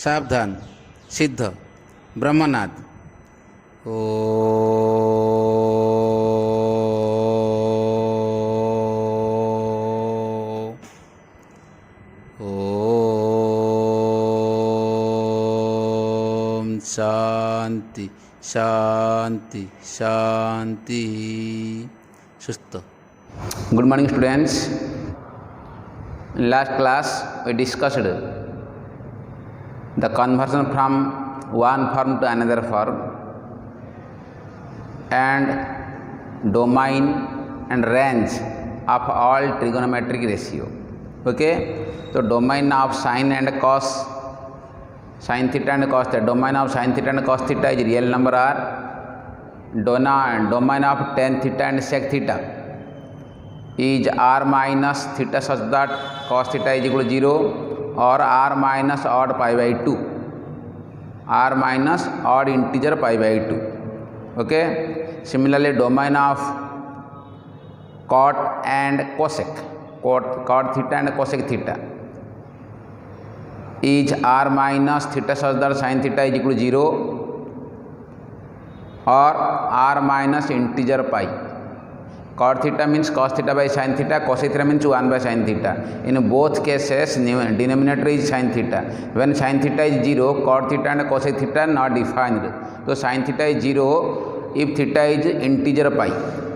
सावधान, सिद्ध, ब्रह्मनाद। ओ शांति शांति शांति। सुस्त। Good morning students. In last class we discussed the conversion from one form to another form and domain and range of all trigonometric ratio. Okay, so domain of sine and cos, sin theta and cos theta, domain of sin theta and cos theta is real number r. Domain of tan theta and sec theta is r minus theta such that cos theta is equal to 0 or r minus odd pi by 2, r minus odd integer pi by 2. Okay, similarly domain of cot and cosec, cot theta and cosec theta is r minus theta such that sin theta is equal to 0 or r minus integer pi. Cot theta means cos theta by sin theta, cosec theta means 1 by sin theta. In both cases denominator is sin theta. When sin theta is 0, cot theta and cosec theta are not defined. So sin theta is 0 if theta is integer pi.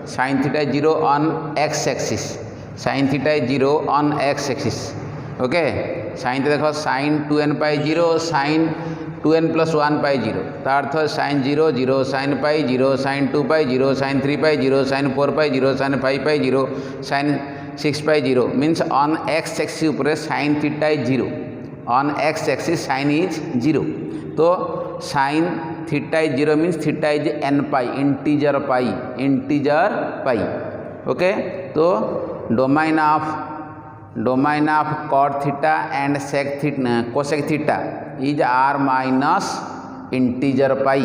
Sin theta is 0 on x axis. Sin theta is 0 on x axis. Okay, sin theta देखो sin 2n pi 0, sin 2n plus 1 pi 0. तो अर्थ sin 0 0, sin pi 0, sin 2 pi 0, sin 3 pi 0, sin 4 pi 0, sin 5 pi 0, sin 6 pi 0 means on x axis ऊपर sin theta is 0. On x axis sin is 0. तो sin theta is 0 means theta is n pi, integer pi. Okay, तो domain of cot theta and sec theta, cosec theta is r minus integer pi.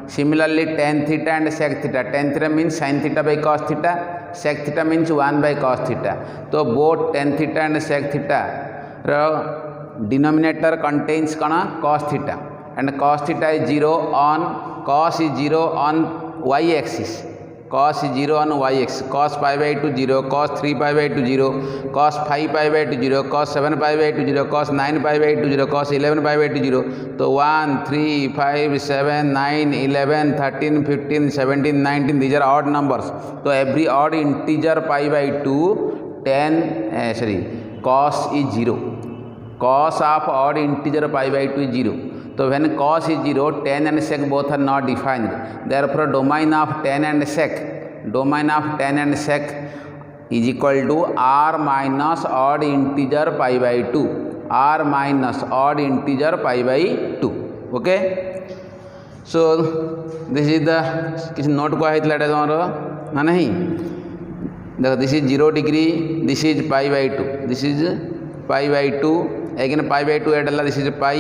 Similarly tan theta and sec theta, tan theta means sin theta by cos theta, sec theta means 1 by cos theta. So both tan theta and sec theta denominator contains cos theta, and cos theta is 0 on, cos is 0 on y axis. Cos is 0 on y axis, cos pi by 2 0, cos 3 pi by 2 0, cos 5 pi by 2 0, cos 7 pi by 2 0, cos 9 pi by 2 0, cos 11 pi by 2 0. So 1, 3, 5, 7, 9, 11, 13, 15, 17, 19, these are odd numbers. So every odd integer pi by 2, cos is 0. Cos of odd integer pi by 2 is 0. So when cos is 0, tan and sec both are not defined. Therefore domain of tan and sec is equal to r minus odd integer pi by 2. R minus odd integer pi by 2. Okay. So this is the किसी note को है इतला तुम्हारा ना नहीं देखो this is 0 degree, this is pi by 2, this is pi by 2, again pi by 2 ऐडला this is pi,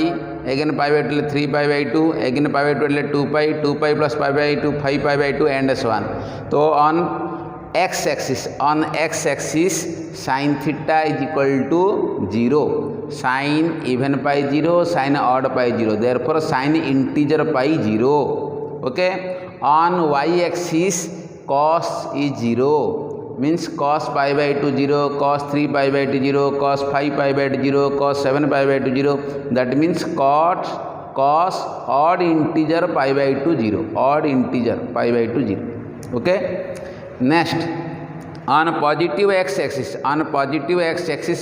again pi by 2 3 pi by 2, again pi by 2 2 pi plus pi by 2 5 pi by 2 and so on. So on x axis sin theta is equal to 0, sin even pi 0, sin odd pi 0, therefore sin integer pi 0. Okay, on y axis cos is 0 means cos pi by 2 0, cos 3 pi by 2 0, cos 5 pi by 2 0, cos 7 pi by 2 0. That means cos odd integer pi by 2 0, odd integer pi by 2 0. Okay. Next, on positive x axis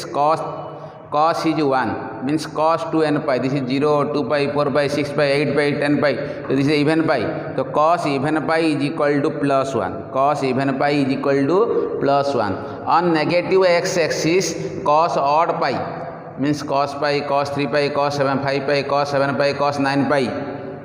cos is 1 means cos 2n pi. This is 0, 2 pi, 4 pi, 6 pi, 8 pi, 10 pi. So this is even pi. So cos even pi is equal to plus 1. Cos even pi is equal to plus 1. On negative x axis cos odd pi means cos pi, cos 3 pi, cos 7 5 pi, cos 7 pi, cos 9 pi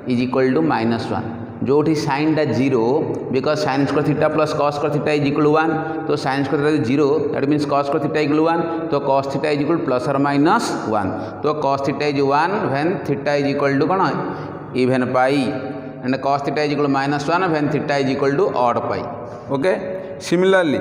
is equal to minus 1. जोठी sin टा 0 because sin square theta plus cos square theta is equal to 1. तो sin square theta is 0, that means cos square theta is equal to 1. तो cos theta is equal to plus or minus 1. तो cos theta is 1 when theta is equal to even pi, and cos theta is equal to minus 1 when theta is equal to odd pi. Okay. Similarly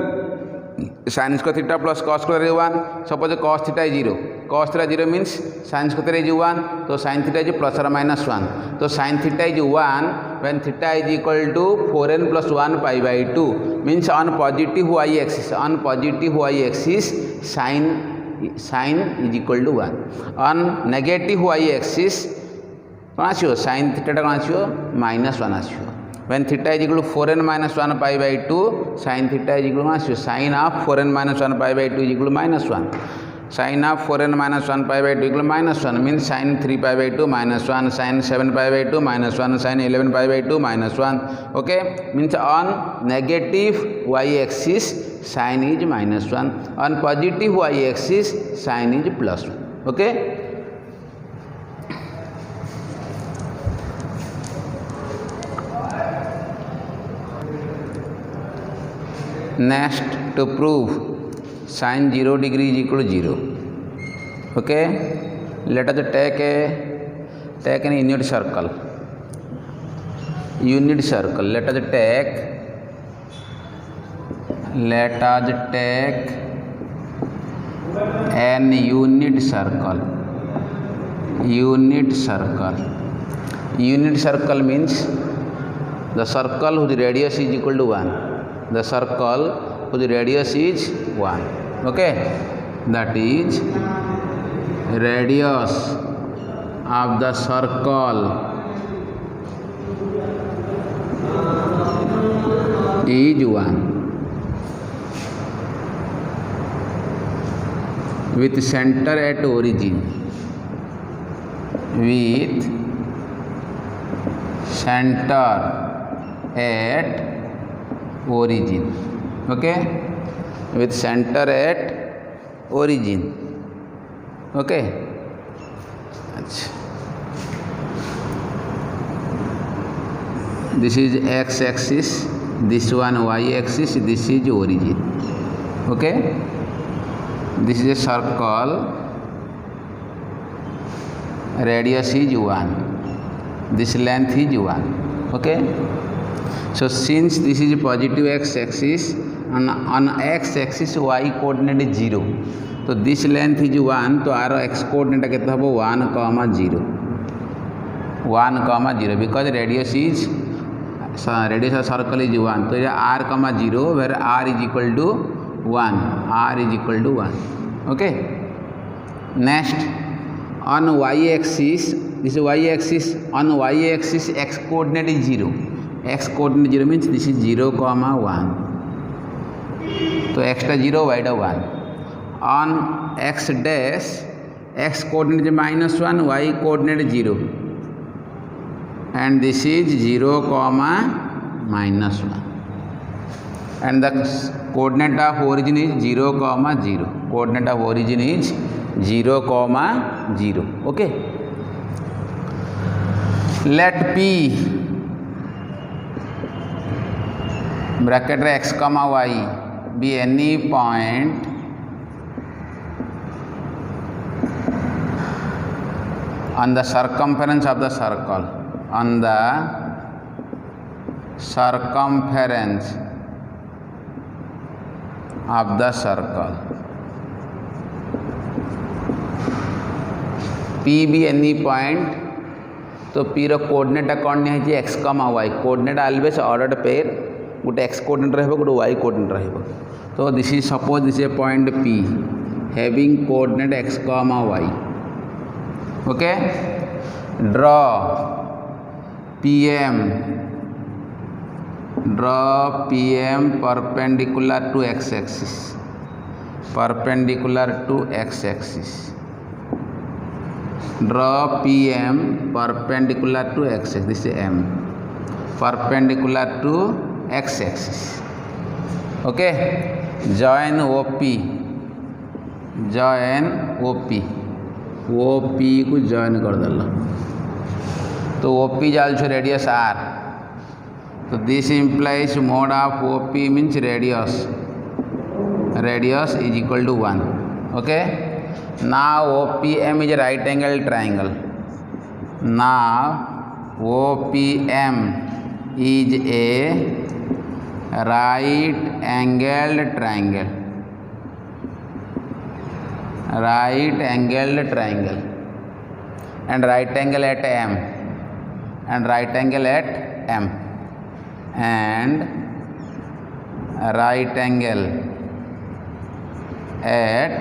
sin square theta plus cos square is 1. Suppose cos theta is 0. Cos theta 0 means sin square is 1. So sin theta is plus or minus 1. So sin theta is 1 when theta is equal to 4n plus 1 pi by 2. Means on positive y-axis. On positive y-axis sin is equal to 1. On negative y-axis sin theta minus 1. When theta is equal to 4n minus 1 pi by 2, sin theta is equal to sin of 4n minus 1 pi by 2 is equal to minus 1. Sin of 4n minus 1 pi by 2 equal to minus 1 means sin 3 pi by 2 minus 1, sin 7 pi by 2 minus 1, sin 11 pi by 2 minus 1. Okay, means on negative y-axis sin is minus 1, on positive y-axis sin is plus 1. Okay. Next, to prove sin 0 degree is equal to 0. Okay, let us take an unit circle. Let us take an unit circle. Unit circle means the circle whose radius is equal to 1. The circle whose radius is 1. Okay, that is radius of the circle is 1 with center at origin. With center at origin. Okay, with center at origin. Okay, this is x axis, this one y axis, this is origin. Okay, this is a circle, radius is 1, this length is 1. Okay, so since this is positive x axis, on x axis y coordinate is 0, so this length is 1, तो are x coordinate केते हबो 1, 0 because radius of circle is 1, तो r, 0 where r is equal to 1. Okay, next on y axis, this is y axis, on y axis x coordinate is 0. X coordinate 0 means this is 0, 1. So x is 0, y is 1. On x dash, x coordinate is minus 1, y coordinate is 0. And this is 0, minus 1. And the coordinate of origin is 0, 0. Coordinate of origin is 0, 0. Okay. Let P bracket x, y be any point on the circumference of the circle. On the circumference of the circle. P be any point. तो P रो coordinate कौन है जी x, y. Coordinate always ordered pair, गोटे x coordinate रहबो, गोटे y coordinate रहबो. तो this is suppose this A point P having coordinate x, y. Okay, draw PM perpendicular to x axis. Draw PM perpendicular to x axis. This is M. Perpendicular to x axis. Okay. Join OP. OP को join कर दलो. तो OP is also radius r. So this implies mode of OP means radius is equal to 1. Okay. Now OPM is a right angle triangle. Now OPM is a right angled triangle. right angled triangle, and right angle at M, and right angle at M, and right angle at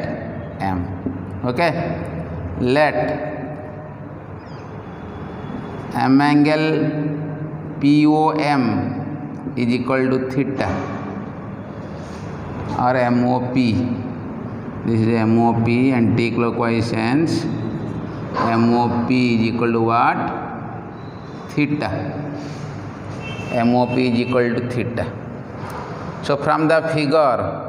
M. Okay, let M angle POM is equal to theta or MOP. This is MOP, anti-clockwise sense. MOP is equal to what? Theta. MOP is equal to theta. So from the figure,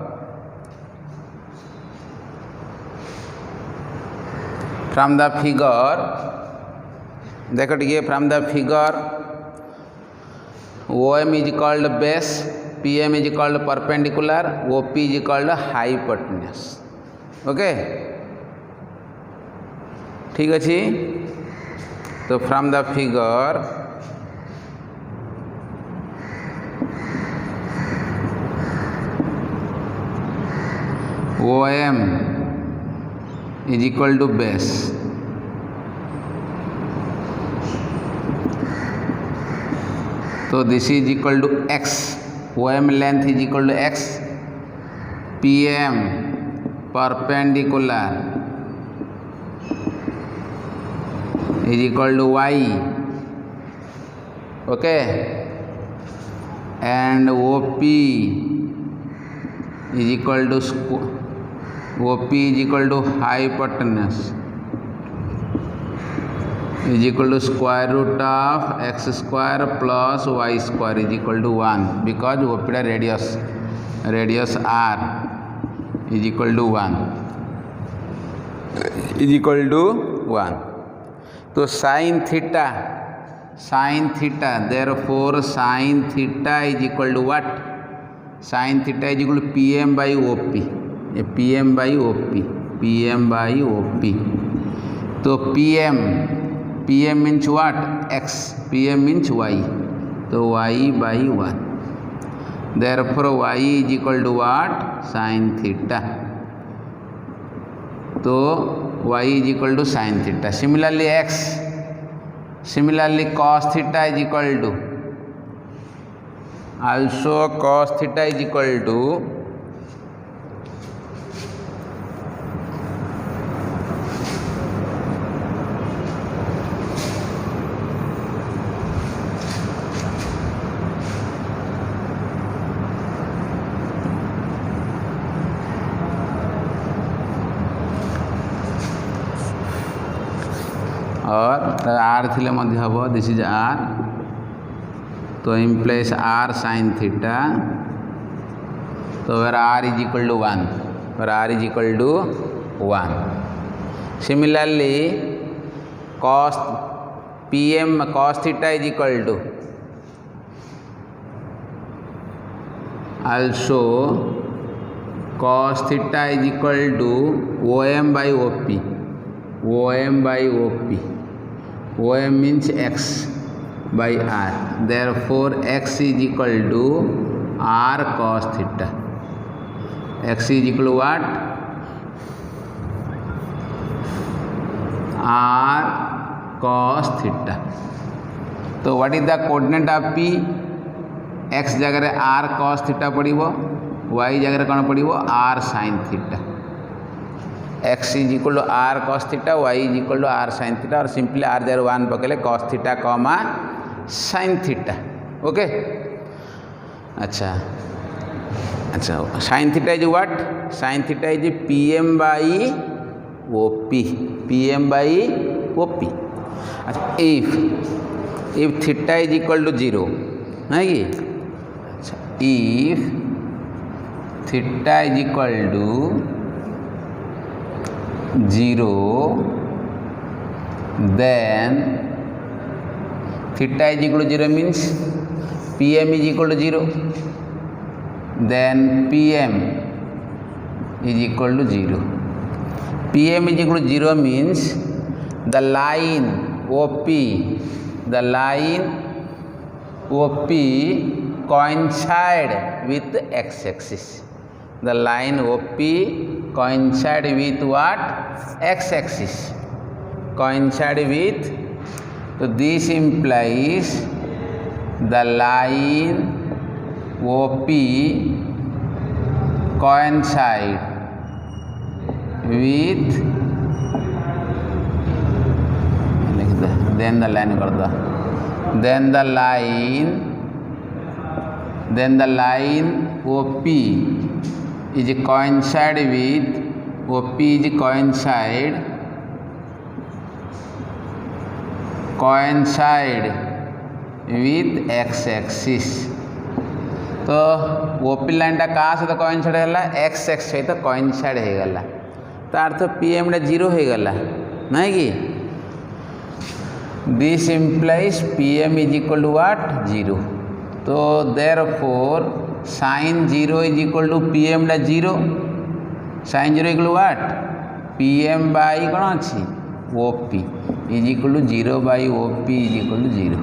देखो ये from the figure, OM is called base, PM is called perpendicular, OP is called hypotenuse. Okay, ठीक अच्छी. तो from the figure, OM is equal to base, so this is equal to x. OM length is equal to x, PM perpendicular is equal to y. Okay, and OP is equal to hypotenuse is equal to square root of x square plus y square is equal to 1, because OP radius r is equal to 1 is equal to 1. So sin theta, therefore sin theta is equal to what? Sin theta is equal to PM by OP. PM by OP. So PM means what? X. PM means y. So y by 1. Therefore y is equal to what? Sin theta. So y is equal to sin theta. Similarly cos theta is equal to, also cos theta is equal to और r थिले मध्य हबो. This is r, तो implies r sin theta. तो where r is equal to 1, Similarly cos theta is equal to, also cos theta is equal to OM by OP. OM means x by r. Therefore x is equal to r cos theta. X is equal to what? R cos theta. So what is the coordinate of P? X जगह r cos theta पड़िबो, y जगह कौन पड़िबो? r sin theta. X is equal to r cos theta, y is equal to r sin theta, और simply r जगह 1 पकड़े cos theta comma sin theta. Okay, अच्छा sin theta is what? Sin theta is PM by OP. If theta is equal to 0, है कि? If theta is equal to 0, then theta is equal to 0 means PM is equal to 0. Then PM is equal to 0. PM is equal to 0 means the line OP coincide with x axis. The line OP coincide with what? X axis. Coincide with, so this implies the line OP coincide with, then the line OP is coincide with, OP is coincide with x axis. तो OP line टा क्या सहित coincide है? X x सहित coincide हो गला, तो अर्थ PM टा 0 हो गला नहीं कि? This implies PM is equal to what? 0. तो therefore sine 0 is equal to PM टा 0. Sine 0 equal to what? PM by कौन अच्छी? OP is equal to 0 by OP is equal to 0.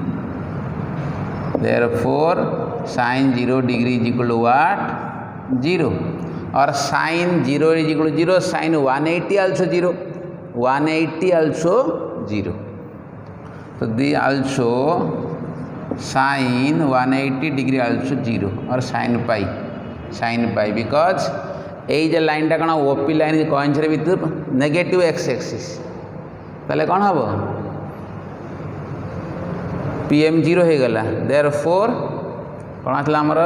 Therefore sine 0 degree is equal to what? 0. और sine 0 is equal to 0. Sine 180 also 0. 180 also 0. तो the also sine 180 degree also 0. और sine pi because ये जो line टा कौन? OP line coincide with negative x axis. ताले कौन हम? पीएम 0 हो गला. देयरफॉर कौन आसला हमर?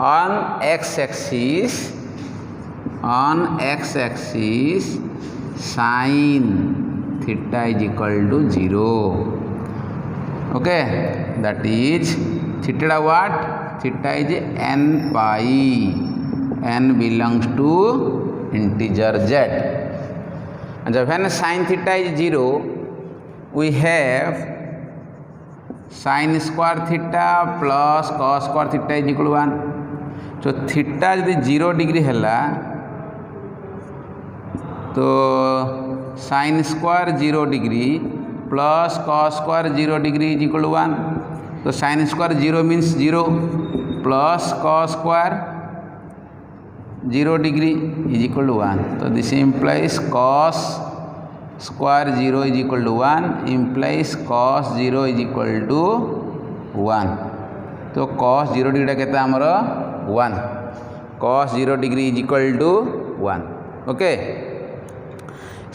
On X axis sine theta is equal to 0. Okay, that is theta what? Theta is n pi. n belongs to integer z. And when sin theta is 0, we have sin square theta plus cos square theta is equal to 1. So theta यदि 0 degree है तो sin square 0 degree plus cos square 0 degree is equal to 1. तो sin square 0 means 0 plus cos square 0 degree is equal to 1. तो this implies cos square 0 is equal to 1 implies cos 0 is equal to 1. तो cos 0 degree कहता है हमारा 1. cos 0 degree is equal to 1. Okay,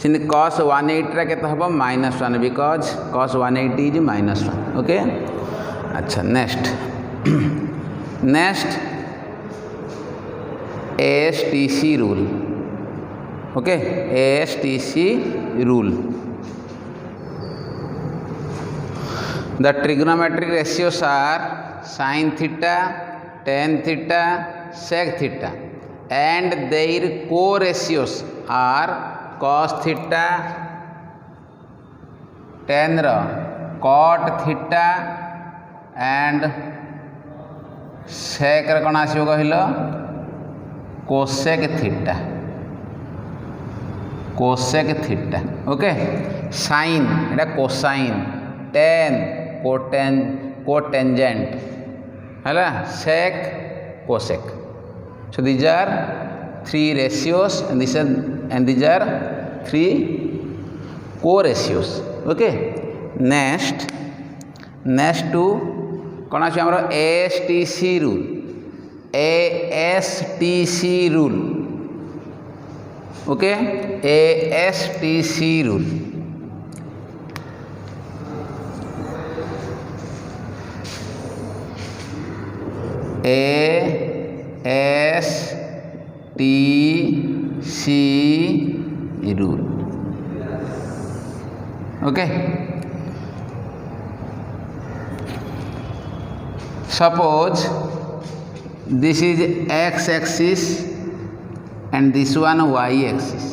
since cos 180 कहता है -1 because cos 180 is -1. Okay, अच्छा next ASTC rule. Okay, ASTC rule. The trigonometric ratios are sin theta, tan theta, sec theta, and their co-ratios are cos theta, tan ra, cot theta, and sec ra कौन आसियो कहलो? Cosec theta. Okay, sine एटा cosine, tan cotangent है, sec cosec. So these are 3 ratios and these are 3 co-ratios. Okay, next to कौन आछे हमर? ASTC rule. ASTC rule. Okay, ASTC rule. ASTC rule. Okay. Suppose this is x axis and this one y axis.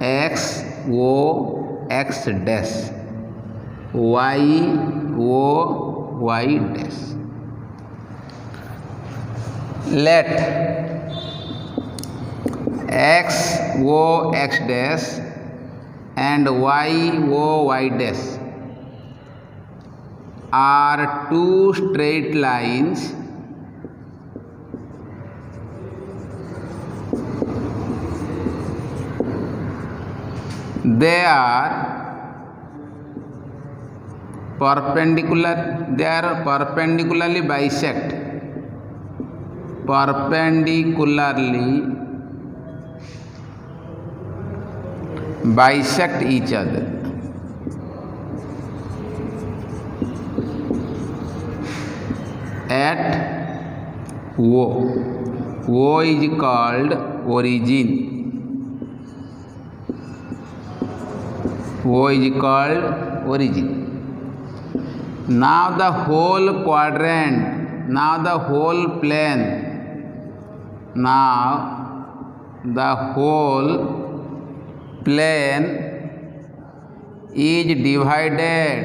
X O x dash, y O y dash. Let x O x dash and y O y dash are 2 straight lines they are perpendicular, they are perpendicularly bisect, bisect each other. At O. O is called origin. O is called origin. Now the whole quadrant, now the whole plane, now the whole plane is divided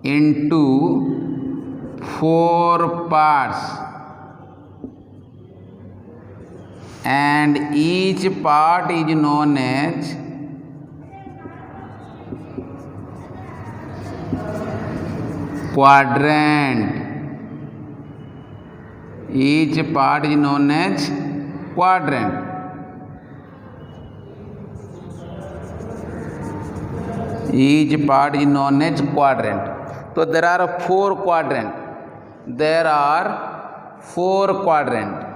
into 4 parts, and each part is known as quadrant. Each part is known as quadrant. Each part is known as quadrant. So there are 4 quadrants. There are 4 quadrants.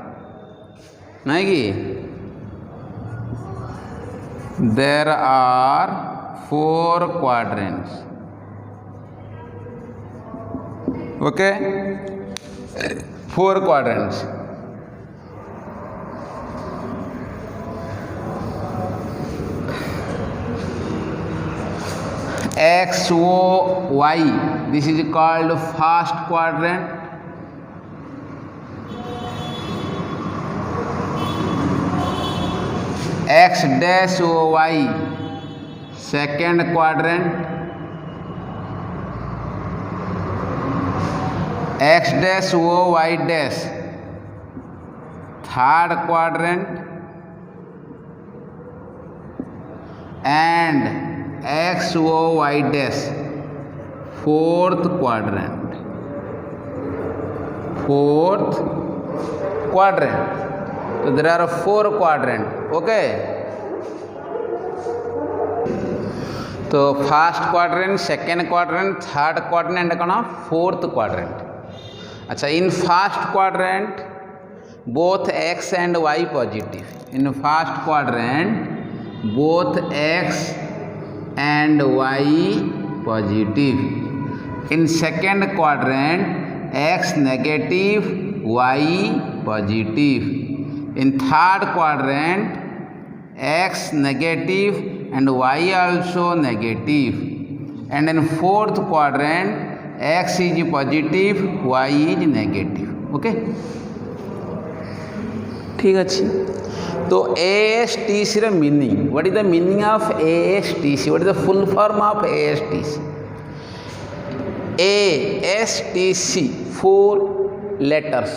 नहीं कि there are 4 quadrants. Okay, 4 quadrants. X, O, Y, this is called first quadrant. X dash O, Y, second quadrant. X dash O, Y dash, third quadrant. And X, O, Y dash, fourth quadrant. Fourth quadrant. So there are 4 quadrants. Okay. So first quadrant, second quadrant, third quadrant, and fourth quadrant. अच्छा, in first quadrant both X and Y positive. In first quadrant both X and Y positive. In second quadrant X negative, Y positive. In third quadrant X negative and Y also negative. And in fourth quadrant X is positive, Y is negative. Okay, ठीक अच्छी. तो ASTC ର meaning, what is the meaning of ASTC? What is the full form of ASTC? ASTC, 4 letters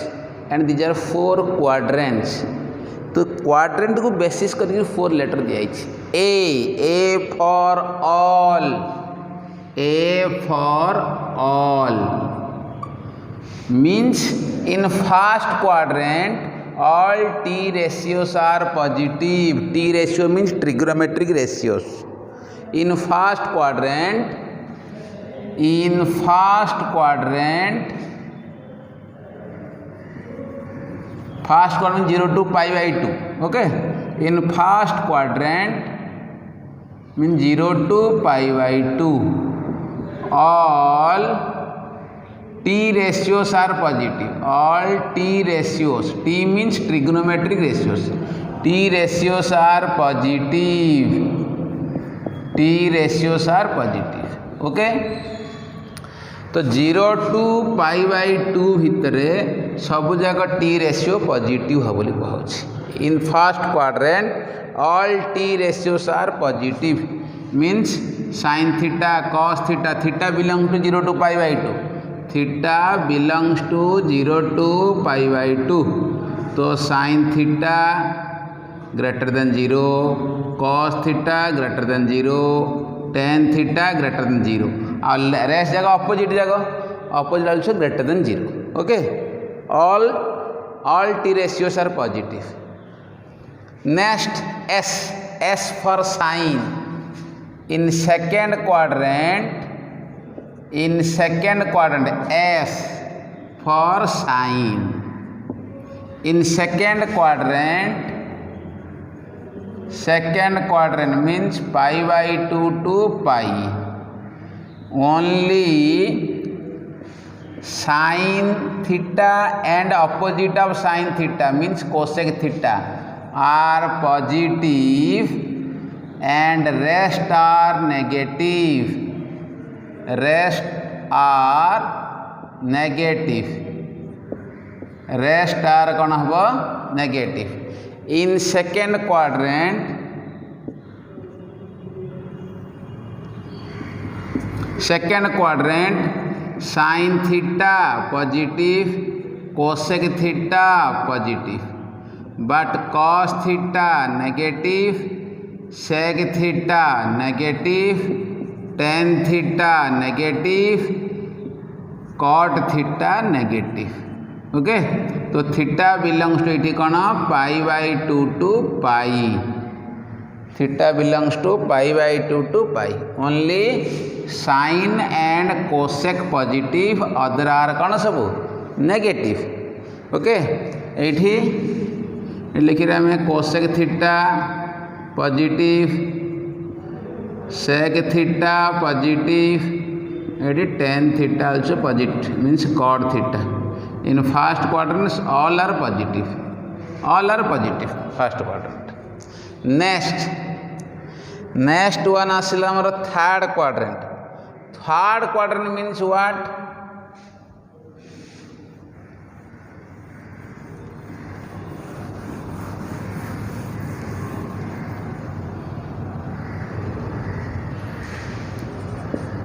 and these are 4 quadrants. तो quadrant को basis करके 4 letter दिया है. A for all. A for all means in first quadrant all T ratios are positive. T ratio means trigonometric ratios. In first quadrant first quadrant 0 to pi by 2. Okay, in first quadrant means 0 to pi by 2 all T ratios are positive. All T ratios, T means trigonometric ratios, T ratios are positive. T ratios are positive. Okay, तो 0 to pi by 2 भितरे सब जगह T ratio positive हो बोली कहूँ. In first quadrant all T ratios are positive means sin theta, cos theta, theta belongs to 0 to pi by 2. Theta belongs to 0 to pi by 2. So sin theta greater than 0, cos theta greater than 0, tan theta greater than 0. और rest जगह opposite also greater than 0. Okay, all T ratios are positive. Next S. S for sine. In second quadrant, S for sine. In second quadrant means pi by 2 to pi. Only sine theta and opposite of sine theta means cosec theta are positive and rest are negative. Rest are कौन हबो negative. In second quadrant sin theta positive, cosec theta positive, but cos theta negative, sec theta negative, tan theta negative, cot theta negative. Okay तो theta belongs to ये कौन pi by 2 to pi. Theta belongs to pi by 2 to pi. Only sine and cosec positive, other are कौन सब negative. Okay ये लिखिए आम cosec theta positive, sec theta positive, ये tan theta also positive means cot theta. In first quadrant all are positive, first quadrant. Next one asila amar third quadrant. Third quadrant means what?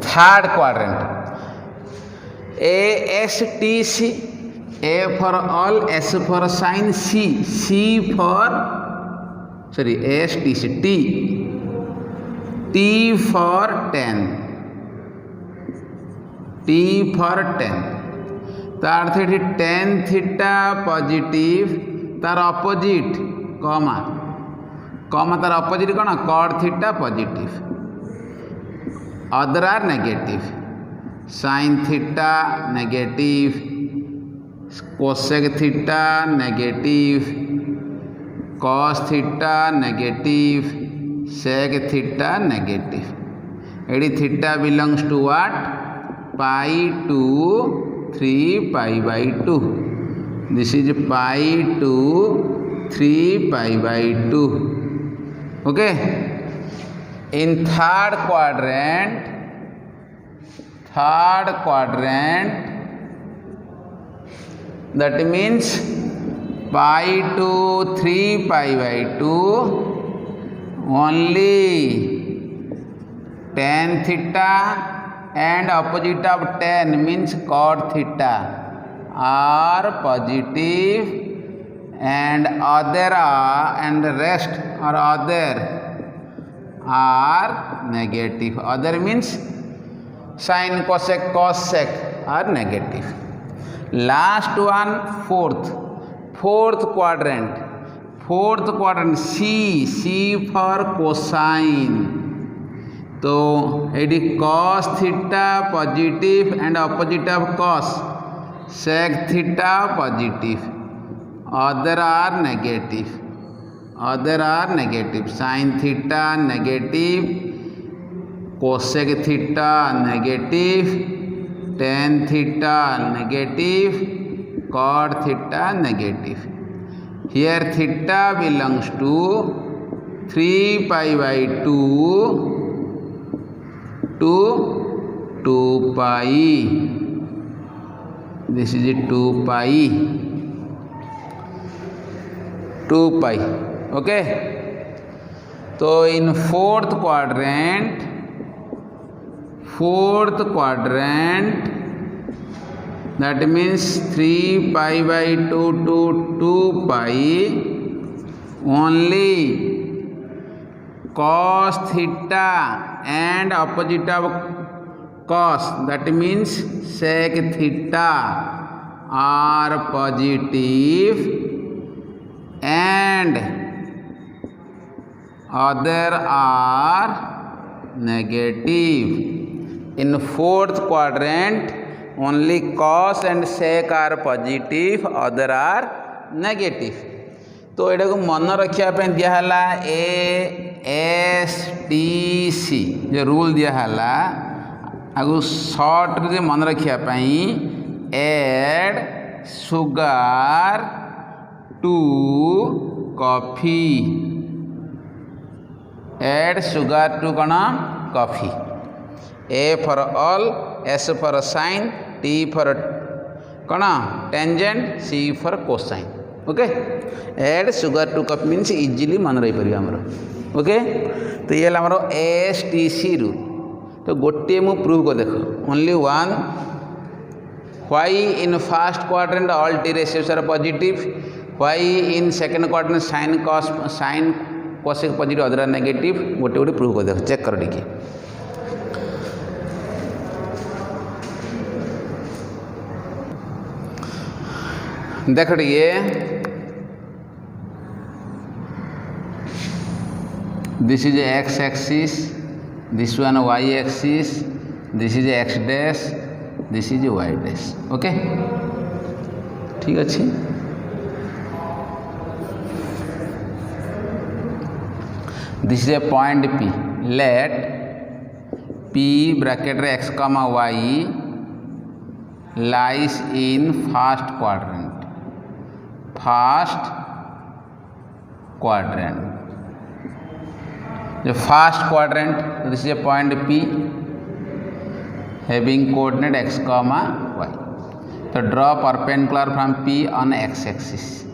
Third quadrant, ASTC. A for all, S for sine, C for ASTC, T for 10, तो अर्थ ये tan theta positive, तार opposite comma तार opposite कौन cot theta positive, other are negative. sin theta negative, cosec theta negative, cos theta negative, sec theta negative. It theta belongs to what? Pi to 3 pi by 2. This is pi to 3 pi by 2. Okay. In third quadrant, that means pi to 3 pi by 2, only tan theta and opposite of tan means cot theta are positive and rest or other are negative. Other means sin, cosec, cos, sec are negative. Last one, fourth quadrant, C for cosine. तो ये cos theta positive and opposite of cos, sec theta positive, other are negative, sin theta negative, cosec theta negative, tan theta negative, cot theta negative. Here theta belongs to 3 pi by 2 to 2 pi. This is 2 pi. Okay. So in fourth quadrant, that means 3 pi by 2 to 2 pi, only cos theta and opposite of cos, that means sec theta are positive and other are negative. In fourth quadrant only cos and sec are positive, other are negative. तो एटा को मन रखिया पे दियाला ASTC जो rule दियाला आगु short रे मन रखिया पई add sugar to coffee, add sugar to कौन coffee. A for all, S for sine, T for कौन tangent, C for cosine. Okay add sugar to coffee means easily मन रही परिया हमरो. ओके तो ये हमरो ASTC रूल. तो गोटे मु प्रूव को देखो only one. Why in first quadrant all T ratios are positive? Why in second quadrant sin cosec positive, other are negative? गोटे गोटे प्रूव कर देखो, चेक करो देखिए. देखो ये this is x axis, this one y axis, this is x dash, this is y dash. Okay ठीक अच्छे. This is a point P. Let P bracket x comma y lies in first quadrant. First quadrant. The first quadrant. This is a point P having coordinate x comma y. So draw perpendicular from P on x axis.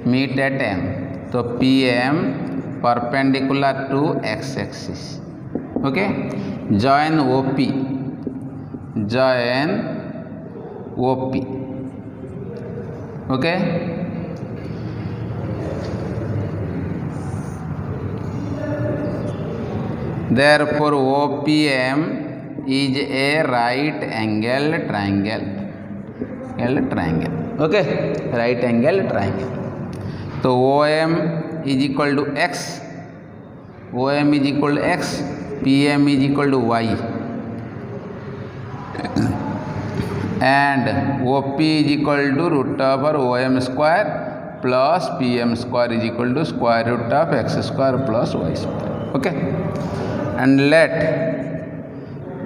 Meet at M. So PM perpendicular to x axis. Okay. Join OP. Join OP. Okay. Therefore OPM is a right angle triangle. Okay, right angle triangle. So OM is equal to x, OM is equal to x, PM is equal to y, and OP is equal to root over OM square plus PM square is equal to square root of x square plus y square. Okay. And let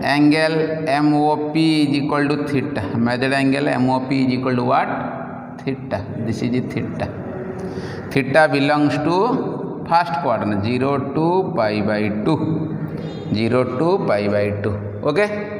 angle MOP is equal to theta. Measured angle MOP is equal to what? Theta. This is theta. Theta belongs to first quadrant 0 to pi by 2. 0 to pi by 2. Okay.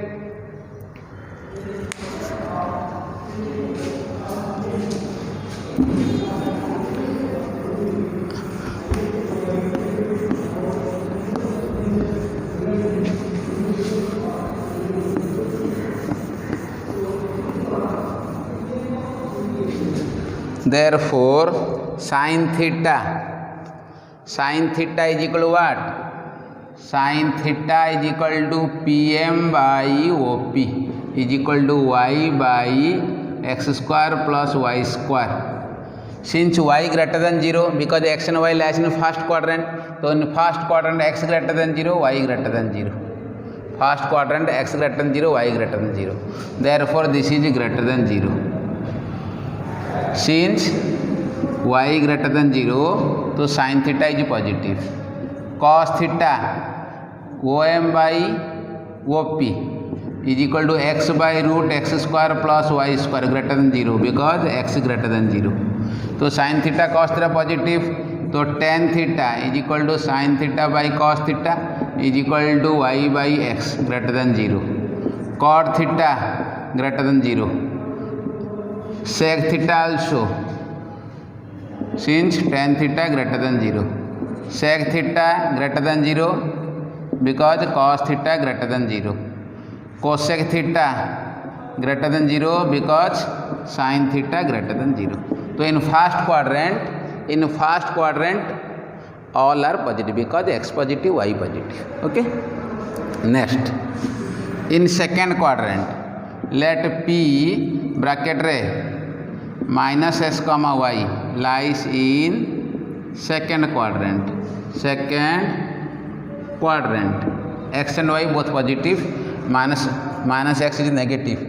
Therefore sin theta is equal to what? Sin theta is equal to PM by OP is equal to y by x square plus y square. Since y greater than 0, because x and y lies in first quadrant, so in first quadrant x greater than 0, y greater than 0. First quadrant x greater than 0, y greater than 0. Therefore this is greater than 0. Since y greater than 0, so sin theta is positive. Cos theta OM by OP is equal to x by root x square plus y square greater than 0 because x greater than 0. So sin theta cos theta positive. So tan theta is equal to sin theta by cos theta is equal to y by x greater than 0. Cot theta greater than 0. Sec theta also, since tan theta greater than 0. Sec theta greater than 0 because cos theta greater than 0. Cosec theta greater than 0 because sin theta greater than 0. So in first quadrant all are positive because x positive, y positive. Okay. Next, in second quadrant, let P bracket रे minus s comma y lies in second quadrant. second quadrant. X and y both positive, minus x is negative,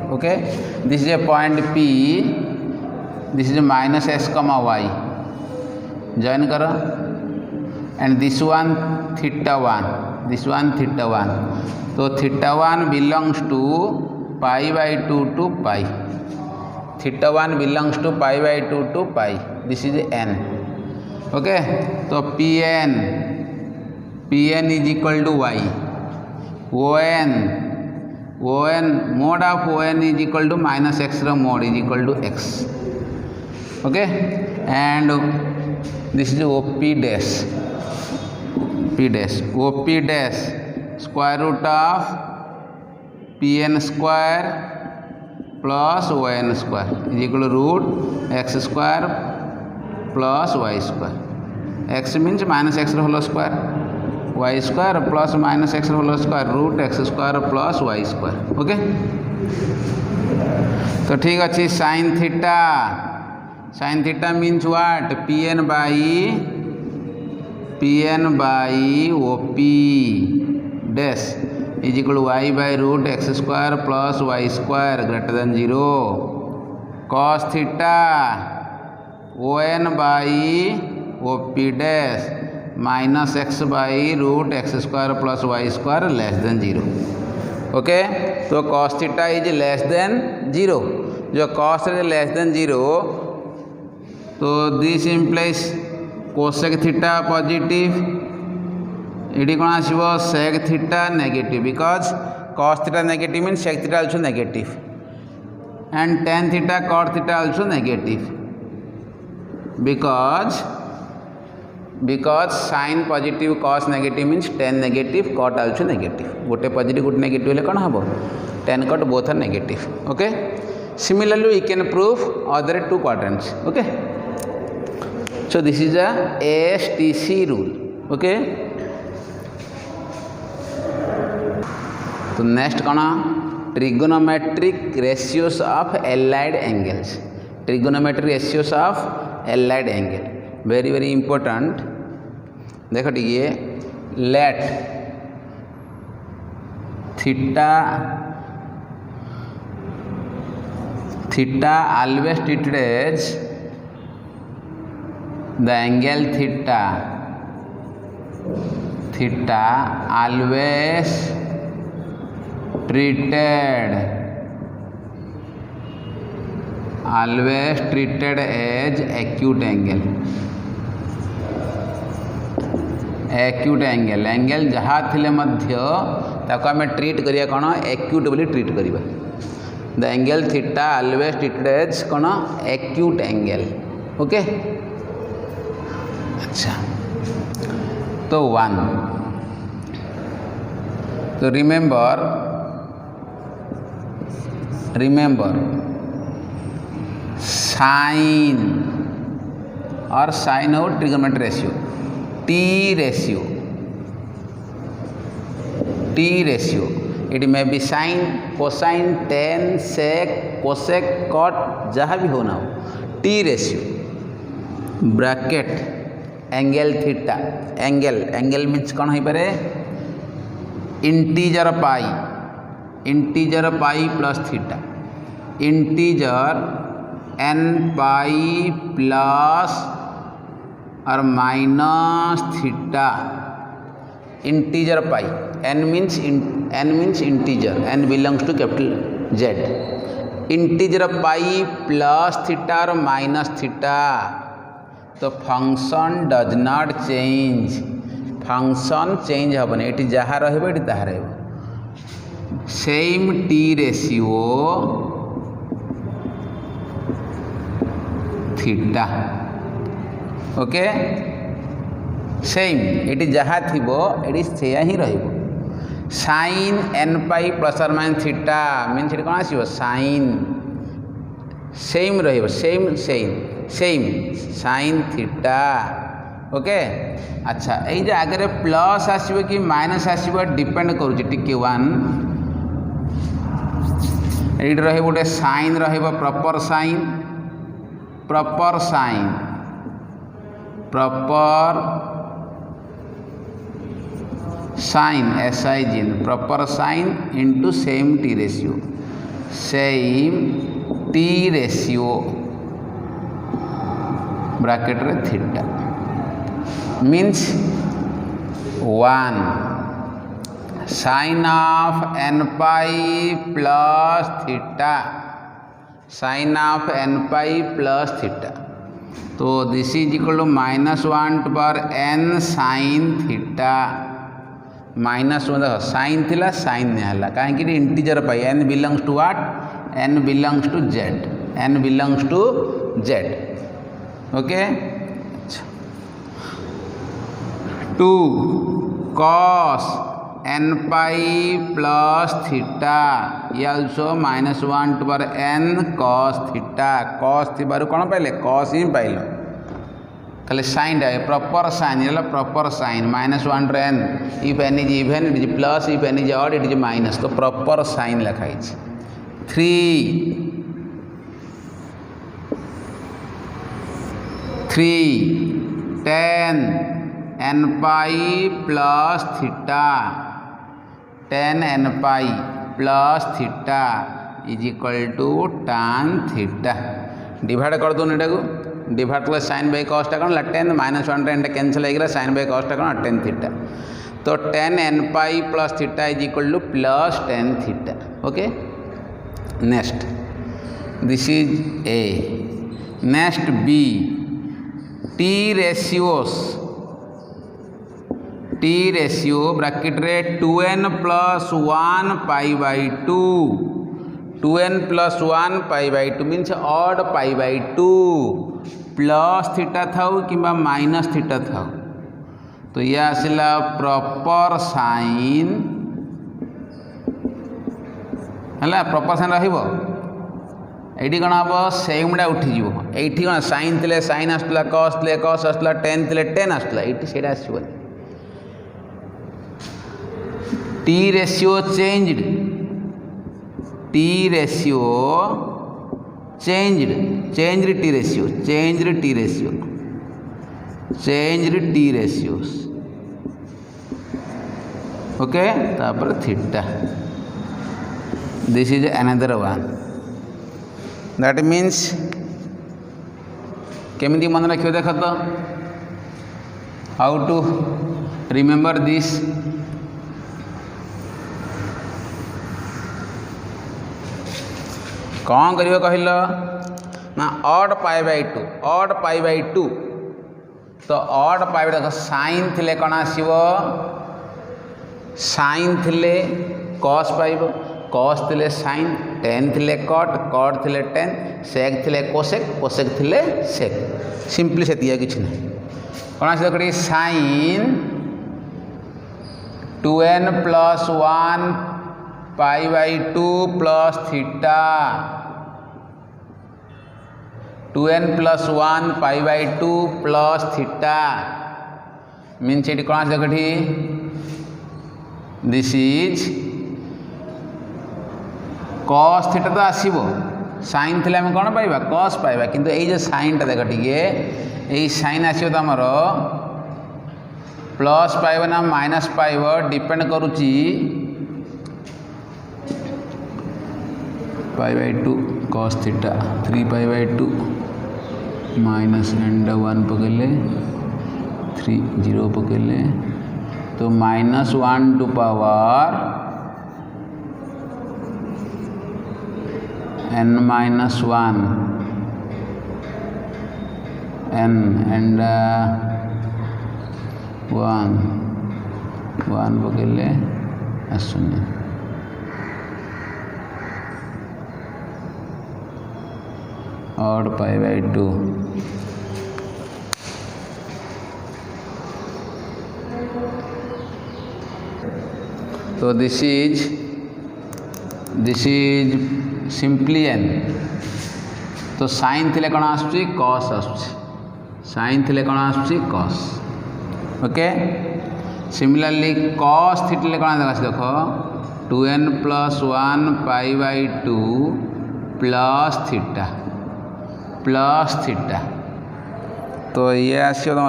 okay. This is a point P, this is a minus x comma y, join karo, and this one theta 1, this one theta 1. So theta 1 belongs to pi by 2 to pi, theta 1 belongs to pi by 2 to pi, this is n, okay. So Pn is equal to y, On mode of On is equal to minus x mode is equal to x, okay. And this is OP dash, OP dash square root of Pn square plus On square is equal to root x square plus y square. X means minus x whole square, y square plus minus x whole square root x square plus y square, okay. तो ठीक अच्छी sin theta means what? Pn by OP dash is equal to y by root x square plus y square greater than 0. Cos theta On by OP dash minus x by root x square plus y square less than 0, okay. So cos theta is less than 0, जो cos is less than 0, so this implies cosec theta positive, eighty कौन आसो sec theta negative, because cos theta negative means sec theta also negative, and tan theta cot theta also negative, because sin positive cos negative means tan negative cot also negative, गोटे positive गोटे negative हेले कौन हम tan cot both are negative, okay. Similarly we can prove other two quadrants, okay. So this is a ASTC rule, okay. So next कौन trigonometric ratios of allied angles, trigonometric ratios of allied angle, very very important. देखो ये let theta always treated as the angle theta always treated as acute angle जहाँ थिले मध्य ताको आमे treat करिया कोन acute बोली ट्रीट करिबा. The angle theta always treated as कोन एक्यूट एंगल, ओके. अच्छा तो 1, तो रिमेंबर साइन और साइन और trigonometric ratio T ratio, it may be sin, cosine, tan, sec, cosec, cot, जहाँ भी हो ना हो, T ratio bracket angle theta, angle means कौन हो पारे integer pi plus theta, integer n pi plus और minus theta, integer pi, n means integer, n belongs to capital Z, integer pi plus theta और minus theta. तो function does not change, function change हेबन, ये जहाँ रहिबो ये ताहा रहिबो. Same T ratio theta, okay. Same ये जहाँ थिबो ये सेया ही रहिबो. साइन एन पाई प्लस और माइनस थीटा मीन्स ये कौन आसो साइन, सेम रहिबो, सेम साइन थीटा, ओके. अच्छा ये आगे प्लस आसो कि माइनस आसो डिपेंड करुच्ची टिके 1. ये रोटे sine proper sine proper sine SIGN proper sine into same t ratio bracket रे theta means 1 sine of n pi plus theta sine of n pi plus theta तो this is equal to -1 to power n sin theta minus में देखो sine थिला sine निहला कहीं integer pi n belongs to what n belongs to z n belongs to z okay 2 cos n pi plus theta ये also -1 to power n cos theta cos थिबारु कोन पाइले cos ही पाइलो खाली साइन है प्रॉपर साइन ये proper sine -1 रे n if n is even it is plus if n is odd it is minus तो प्रॉपर साइन लिखा है 3 tan n pi plus theta tan n pi plus theta is equal to tan theta divide कर दो एटा को divide कर sin bye cos टा कौन tan -1 रे n कैंसिल हो गला sin बाय cos टा कौन tan थीटा तो tan n pi plus theta is equal to plus tan theta okay next this is a next b t ratio bracket रे 2n plus 1 pi by 2 2n plus 1 pi by 2 means odd pi by 2 plus theta था कि minus theta था तो यह आसला proper sign है proper sign रही कौन हम सेमटा उठीज ये कौन साइन थे साइन आसला कस थे कस आसला टेन थे टेन आसला ये आसो T ratio changed T ratio changed t ratios okay तापर theta this is another one that means केमिति मन रखियो देख तो how to remember this कौन करियो कहल ना ऑड पाई बाय 2 तो ऑड पाई देख साइन थिले कौन आसो साइन थिले कॉस पाइब कॉस थिले साइन टेन थिले कट कट थिले टेन सेक थिले कोसेक कोसेक थिले सेक सिंपली से किसी ना कौन आस sign 2n plus 1 pi by 2 plus theta 2n plus 1 pi by 2 plus theta means it कौन आस दिस इज cos थीटा तो आसब साइन थे आम कौन पाइबा cos पाइबा किंतु ये जो साइन टा देख टे यही साइन आसो तो आमर प्लस पाइब ना माइनस पाइब डिपेंड करुच्ची pi by 2 cos theta 3 pi by 2 minus and 1 पकड़े 3 0 पकड़े तो -1 to power n minus 1 n and 1 पकड़े आसुनी और पाई बाय 2 तो दिस इज सिंपली n तो साइन थे कौन आसुची कॉस आसुची साइन थे कौन आसुची cos okay similarly cos theta कौन देख 2n plus 1 pi by 2 plus theta तो ये आसो तुम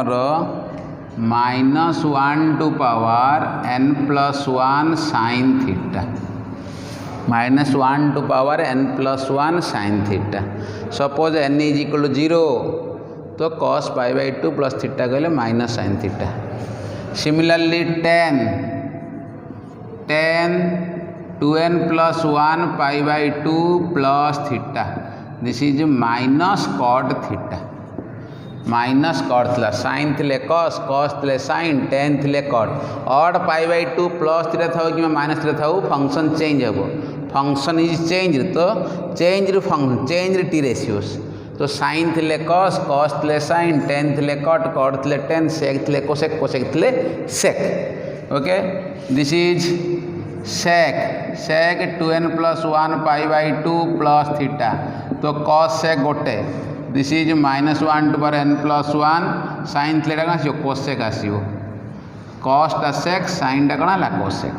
-1 to power n+1 sin theta, -1 to power n+1 sin theta. Suppose n is equal to 0 तो cos π/2 प्लस थीटा कहले minus sin theta. Similarly 10 2n+1 π/2 plus theta, this is minus cot theta, minus cot थिला sine थिले cos, cos थिले sine, tan थिले cot. Odd π/2 plus theta थाउ कि minus theta थाउ function change हेबो, फंक्शन इज चेंज तो change function change T ratios. तो साइन थिले कॉस, कॉस थिले साइन, टेन थिले कॉट, कॉट थिले टेन, सेक थिले कोसेक, कोसेक थिले sec. Okay, this is sec, sec 2n+1 π/2 plus theta, तो कॉस सेक गोटे, this is -1 to power n+1 sine theta कौन आसो कोसेक आसो, कॉसटा सेक साइनटा कौन है cosec.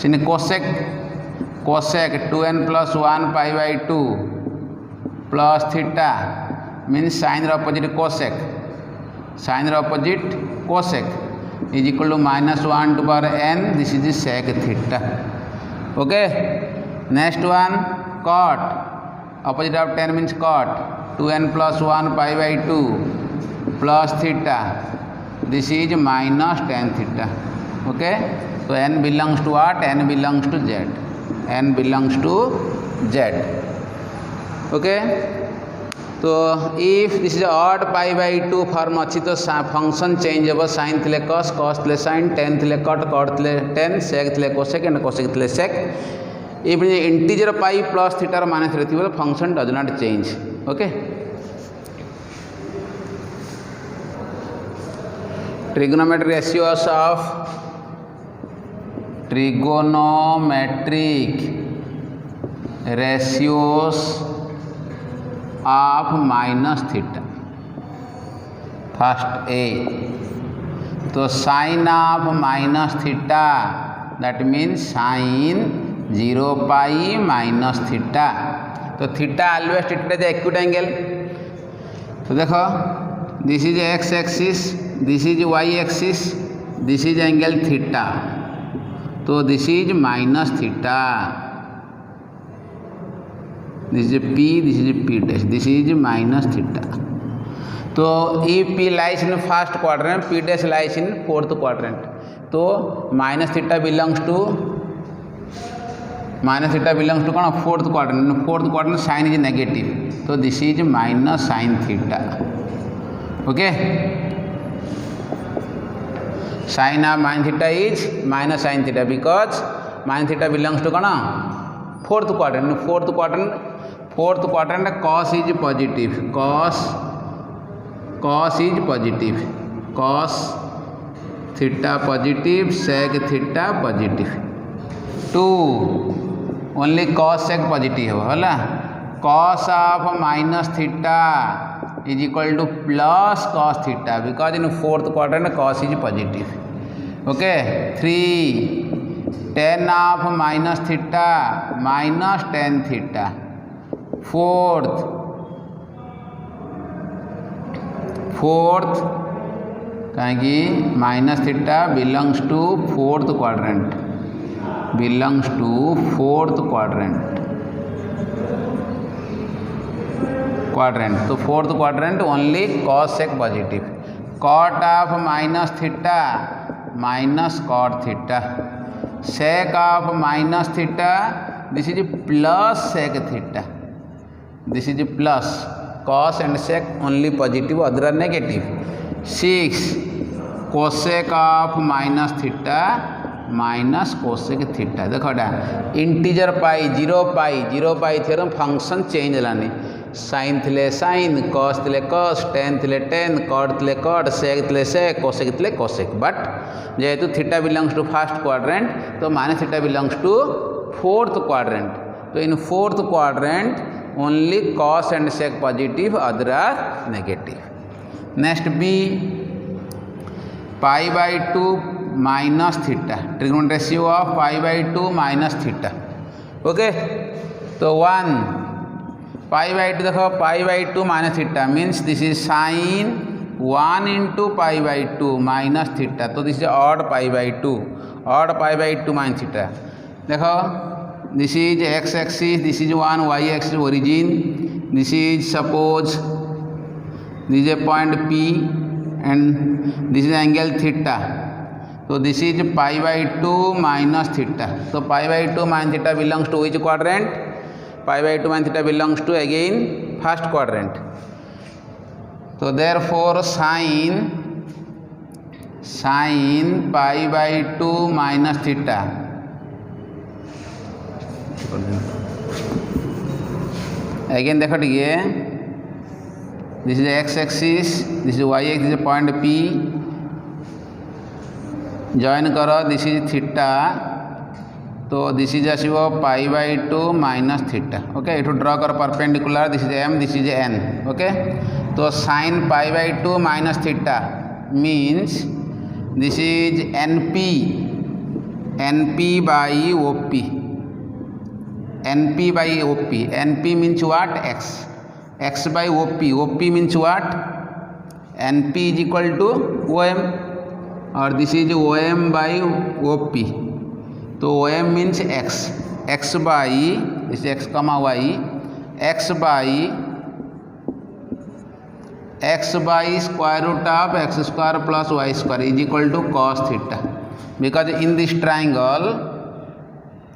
Sine cosec, cosec 2n+1 π/2 plus theta means sine opposite cosec, sine opposite cosec is equal to -1 to power n, this is sec theta. Okay, next one cot, opposite of tan means cot, 2n+1 π/2 plus theta, this is -tan theta. Okay, तो n belongs to what, n belongs to z, n belongs to z। Okay, तो if this is odd π/2 form अच्छी तो function change हे sine थिले cos, cos थिले sine, tan थिले cot, cot थिले tan, sec थिले कोसेक एंड कोसेक थिले sec. If integer pi plus थीटार माइनस थीटा थी function does not change. Okay, trigonometric ratios of trigonometric ratios of minus theta. First A, तो sine of minus theta that means sine 0 minus theta. तो theta always it is acute angle. तो देखो this is X axis, this is Y axis, this is angle theta, तो this is minus theta, this is P, this is P dash, this is minus theta. तो ई P lies in first quadrant, P dash lies in fourth quadrant, तो minus theta belongs to कौन fourth quadrant, fourth quadrant sine is negative, तो this is minus sine theta. Okay, sine of minus theta is minus sine theta because minus theta belongs to कौन fourth quadrant, fourth quadrant cos is positive, cos is positive, cos theta positive, sec theta positive, 2 only cos sec positive है, cos of minus theta is equal to plus cos theta because in fourth quadrant cos is positive. Okay, 3 tan of minus theta minus tan theta, fourth कहीं minus theta belongs to fourth quadrant, belongs to fourth quadrant, तो fourth quadrant only cos sec positive, cot of minus theta minus cot theta, sec of minus theta this is plus sec theta, this is plus cos and sec only positive other are negative, 6 cosec of minus theta minus cosec theta. देखो integer pi 0 pi theorem function change है, sine थिले sine, cos थिले cos, tan थिले tan, cot थिले cot, sec थिले sec, cosec थिले cosec. But जेहेतु theta belongs to first quadrant तो minus theta belongs to fourth quadrant, तो in fourth quadrant only cos and sec positive other are negative. Next B, π/2 minus theta, trigonometric ratio of π/2 minus theta. Okay, तो 1 π/2 देखो π/2 minus theta means this is sine 1 into pi by 2 minus theta. So this is odd pi by 2. Odd pi by 2 minus theta. देखो this is x axis, this is one y axis origin. This is suppose this is a point P and this is angle theta. So this is pi by 2 minus theta. So pi by 2 minus theta belongs to which quadrant? Pi by 2 minus theta belongs to again first quadrant. So therefore sin pi by 2 minus theta again देखो ये this is x axis, this is y axis, this is point P. Join करो, this is theta. तो this is आसिबो pi by 2 minus theta. Okay, it will draw करो perpendicular. This is m, this is n. Okay, तो sin pi by 2 minus theta means this is np by op. np by op. np means what? x by op. op means what? np is equal to om, or this is om by op. तो om means x by this is x comma y, x by square root of x square plus y square is equal to cos theta, because in this triangle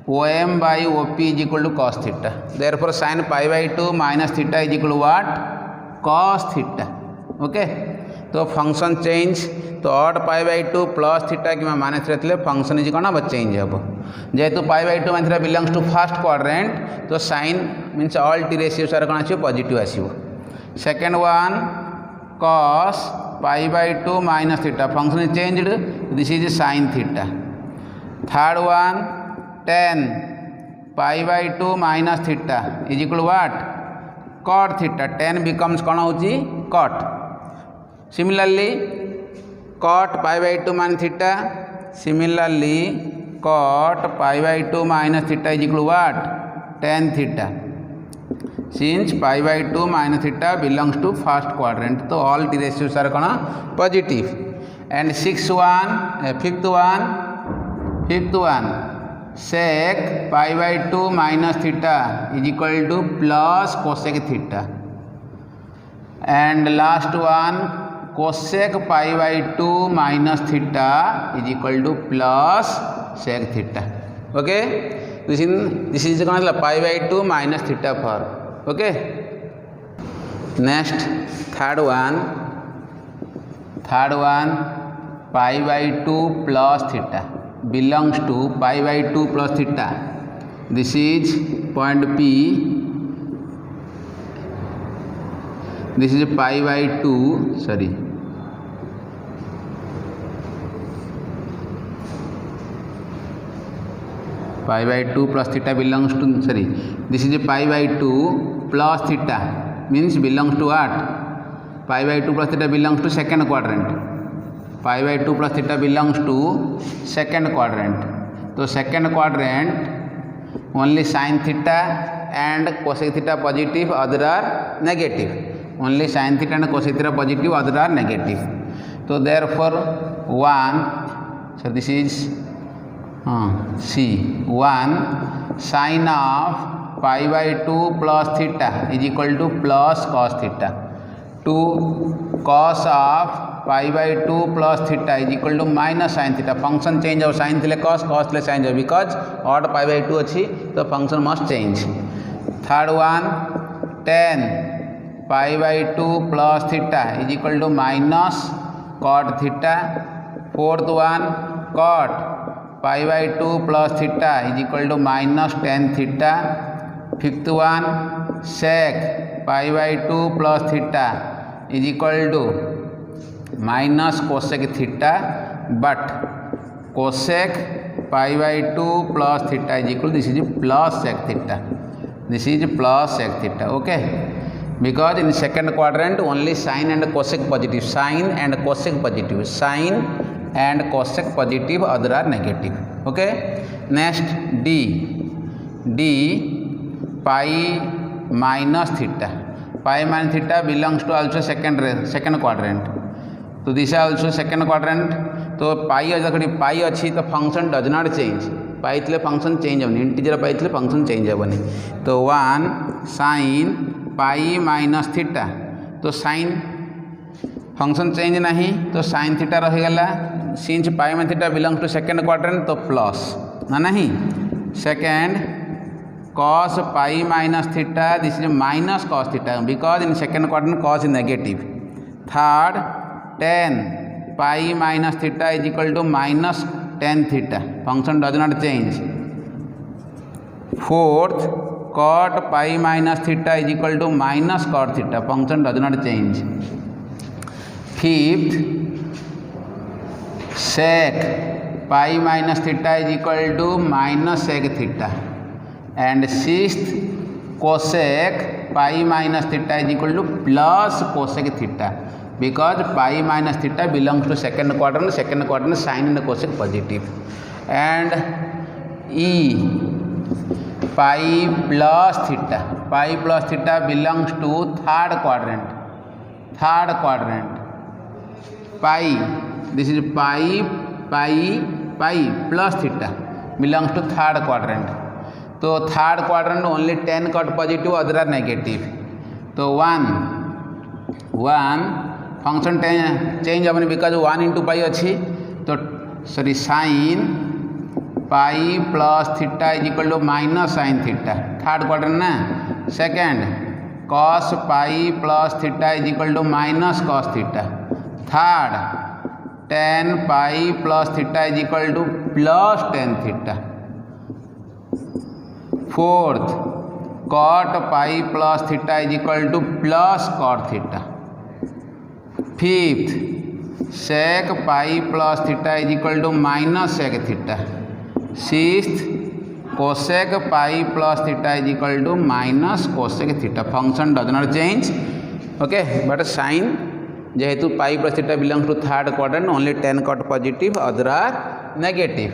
om by op is equal to cos theta. Therefore sin pi by 2 minus theta is equal to what? Cos theta. Okay, तो function change. तो odd pi by 2 plus theta कि minus theta function is कौन हम change हम जेहेतु pi by 2 minus theta belongs to first quadrant. तो sign means all T ratio सारे कौन आसो पॉजिटिव आसो. Second one cos pi by 2 minus theta function is changed, this is sine theta. Third one tan pi by 2 minus theta is equal what? Cot theta. Tan becomes कौन हो cot. Similarly cot pi by 2 minus theta, similarly cot pi by 2 minus theta is equal to what? Tan theta. Since pi by 2 minus theta belongs to first quadrant, so all t ratios are gonna positive. And fifth one sec pi by 2 minus theta is equal to plus cosec theta. And last one cosec pi by 2 minus theta is equal to plus sec theta. Okay, this is pi by 2 minus theta form. Okay, next third one pi by 2 plus theta belongs to pi by 2 plus theta. This is point P. This is pi by 2, sorry, pi by 2 plus theta belongs to, sorry, this is pi by 2 plus theta means belongs to what? Pi by 2 plus theta belongs to second quadrant. Pi by 2 plus theta belongs to second quadrant. So second quadrant only sin theta and cosec theta positive, other are negative. Only sin theta and cosec theta positive, other are negative. So therefore one, so this is C, 1 sin of pi by 2 plus theta is equal to plus cos theta. 2 cos of pi by 2 plus theta is equal to minus sin theta. Function change of sin thile cos, cos thile sin, because odd pi by 2 अच्छी तो function must change. Third one 10 pi by 2 plus theta is equal to minus cot theta. Fourth one cot pi by 2 plus theta is equal to minus tan theta. Fifth one sec pi by 2 plus theta is equal to minus cosec theta, but cosec pi by 2 plus theta is equal to, this is plus sec theta. This is plus sec theta. Okay, because in second quadrant only sin and cosec positive, sin and cosec positive, sin and cosec positive, other are negative. Okay, next D pi minus theta. Pi minus theta belongs to also second quadrant. तो this also second quadrant. तो pi देखो pi अच्छी तो function does not change, pi थे function change होनी, integer pi थे function change होनी। तो 1 sin पाई माइनस थीटा, तो साइन फंक्शन चेंज नहीं तो साइन थीटा रहीगला। Since pi minus theta belongs to second quadrant तो प्लस ना नहीं। Second cos pi minus theta, this is minus cos theta because in second quadrant cos is negative. Third tan pi minus theta is equal to minus tan theta, function does not change. Fourth cot pi minus theta is equal to minus cot theta, function does not change. Fifth sec pi minus theta is equal to minus sec theta. And sixth cosec pi minus theta is equal to plus cosec theta because pi minus theta belongs to second quadrant sine and cosec positive. And E pi plus theta belongs to third quadrant pi, this is pi plus theta belongs to third quadrant. तो third quadrant only 10 cot positive, other are negative. तो 1 function change होनी because 1 into pi अच्छी, तो sorry sine pi plus theta is equal to minus sine theta, third quadrant ना। Second cos pi plus theta is equal to minus cos theta. Third tan pi plus theta is equal to plus tan theta. Fourth cot pi plus theta is equal to plus cot theta. Fifth sec pi plus theta is equal to minus sec theta. Sixth cosec pi plus theta is equal to minus cosec theta, function does not change. Okay, but sine जेहेतु pi plus theta belongs to third quadrant only 10 cot positive, other are negative.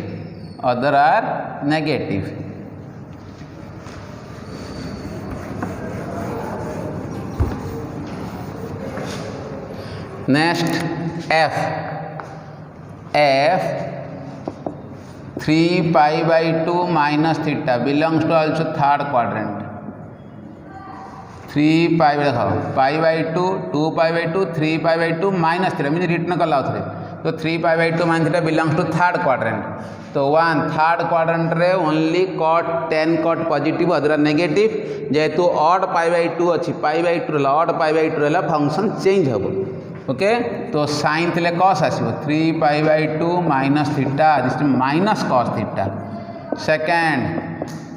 Next f 3 pi by 2 minus theta belongs to also third quadrant. 3 pi देखो pi by 2, 2 pi by 2, 3 pi by 2 minus theta mean return कला थे। तो 3 pi by 2 minus theta belongs to third quadrant. तो 1 third quadrant रे only cot 10 cot positive, other negative. जेहेतु odd pi by 2 अच्छी, pi by 2 odd pi by 2 function change हम। Okay, तो sine थे cos also 3 pi by 2 minus theta, this minus cos theta. Second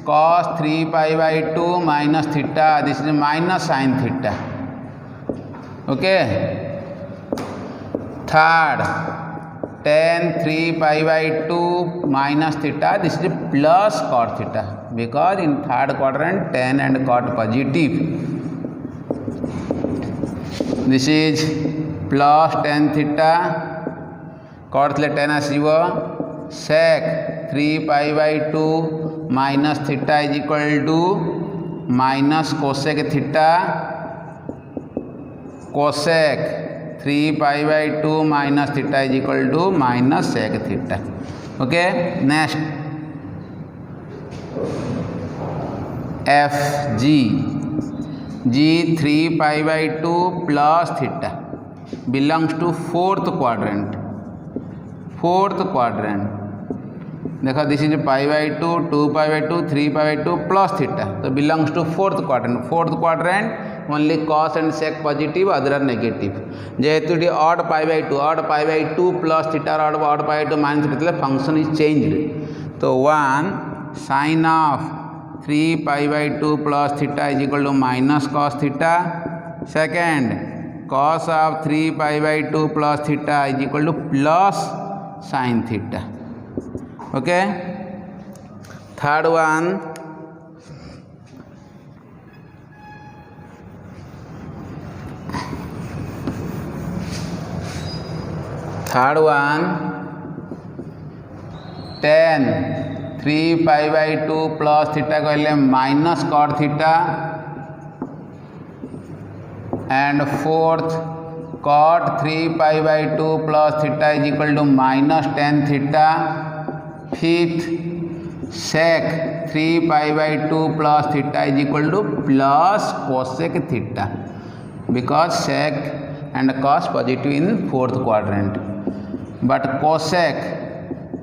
cos 3 pi by 2 minus theta, this is minus sine theta. Okay, third tan 3 pi by 2 minus theta, this is plus cot theta because in third quadrant tan and cot positive. This is plus tan theta, cot थे tan also. sec 3 pi by 2 minus theta is equal to minus cosec theta. cosec 3 pi by 2 minus theta is equal to minus sec theta. Okay, next f g 3 pi by 2 plus theta belongs to fourth quadrant. देखो this is pi by 2, 2 pi by 2, 3 pi by 2 plus theta, तो belongs to fourth quadrant only cos and sec positive, other are negative. जेहेतु odd pi by 2 plus theta odd pi 2 minus theta function is changed. तो 1 sine of 3 pi by 2 plus theta is equal to minus cos theta. Second cos of 3 pi by 2 plus theta is equal to plus sine theta. Okay, third one tan 3 pi by 2 plus theta कहले minus cot theta. And fourth cot 3 pi by 2 plus theta is equal to minus tan theta. Fifth, sec 3 pi by 2 plus theta is equal to plus cosec theta, because sec and cos positive in fourth quadrant. But cosec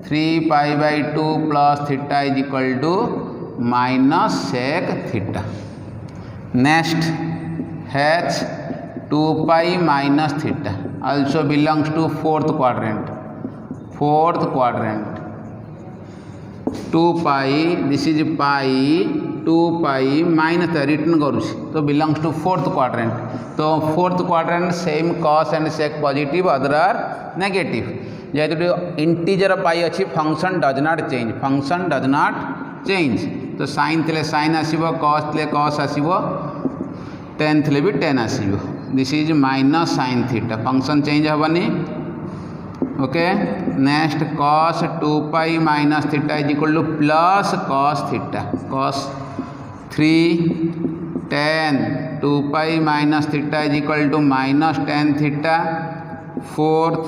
3 pi by 2 plus theta is equal to minus sec theta. Next, h 2 pi minus theta also belongs to fourth quadrant. Fourth quadrant. 2 pi, this is pi, 2 pi minus written करूँ तो belongs to fourth quadrant. तो fourth quadrant same cos and sec positive, other are negative. जेहेतु integer pi अच्छी function does not change, function does not change. तो sine थे sign आसो, कस थे कस आसो, टेन थे भी टेन आसो. This is minus sine theta, function change हेनी. Okay. Next, cos 2 pi minus theta is equal to plus cos theta. Cos 3 tan 2 pi minus theta is equal to minus tan theta. Fourth,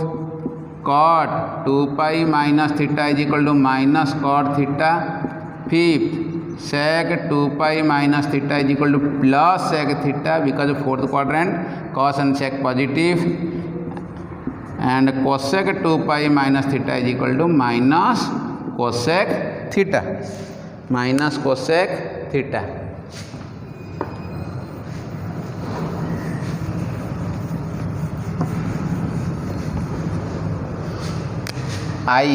cot 2 pi minus theta is equal to minus cot theta. Fifth, sec 2 pi minus theta is equal to plus sec theta, because of fourth quadrant cos and sec positive. And cosec 2 pi minus theta is equal to minus cosec theta. Minus cosec theta. I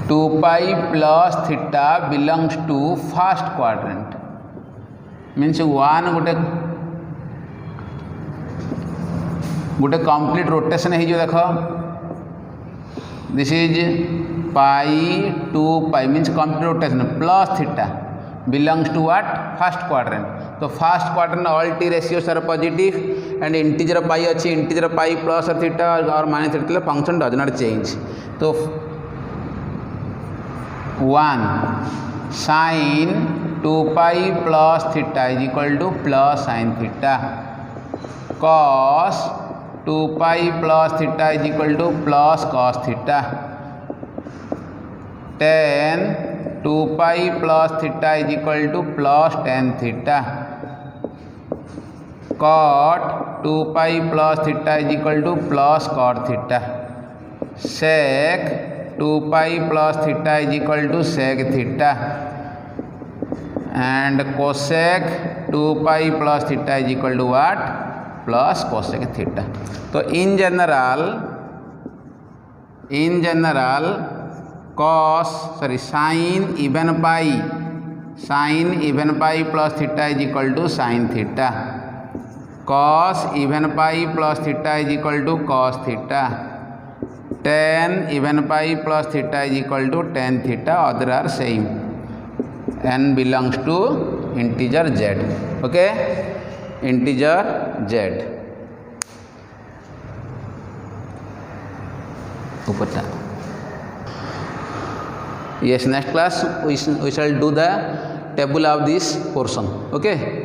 2 pi plus theta belongs to first quadrant. Means one गोटे complete rotation हो देख. This is pi 2 pi means complete rotation plus theta belongs to what? First quadrant. तो first quadrant all T ratios are positive and integer pi अच्छी, integer pi plus और theta और minus theta function does not change. तो 1 sine 2 pi plus theta is equal to plus sine theta. Cos 2 pi plus theta is equal to plus cos theta. Ten 2 pi plus theta is equal to plus tan theta. cot 2 pi plus theta is equal to plus cot theta. sec 2 pi plus theta is equal to sec theta. And cosec 2 pi plus theta is equal to what? Plus cosec theta. तो in general cos sin even pi plus theta is equal to sin theta. cos even pi plus theta is equal to cos theta. tan even pi plus theta is equal to tan theta. Other are same. N belongs to integer z. Okay, integer z. Yes, next class we shall do the table of this portion. Okay.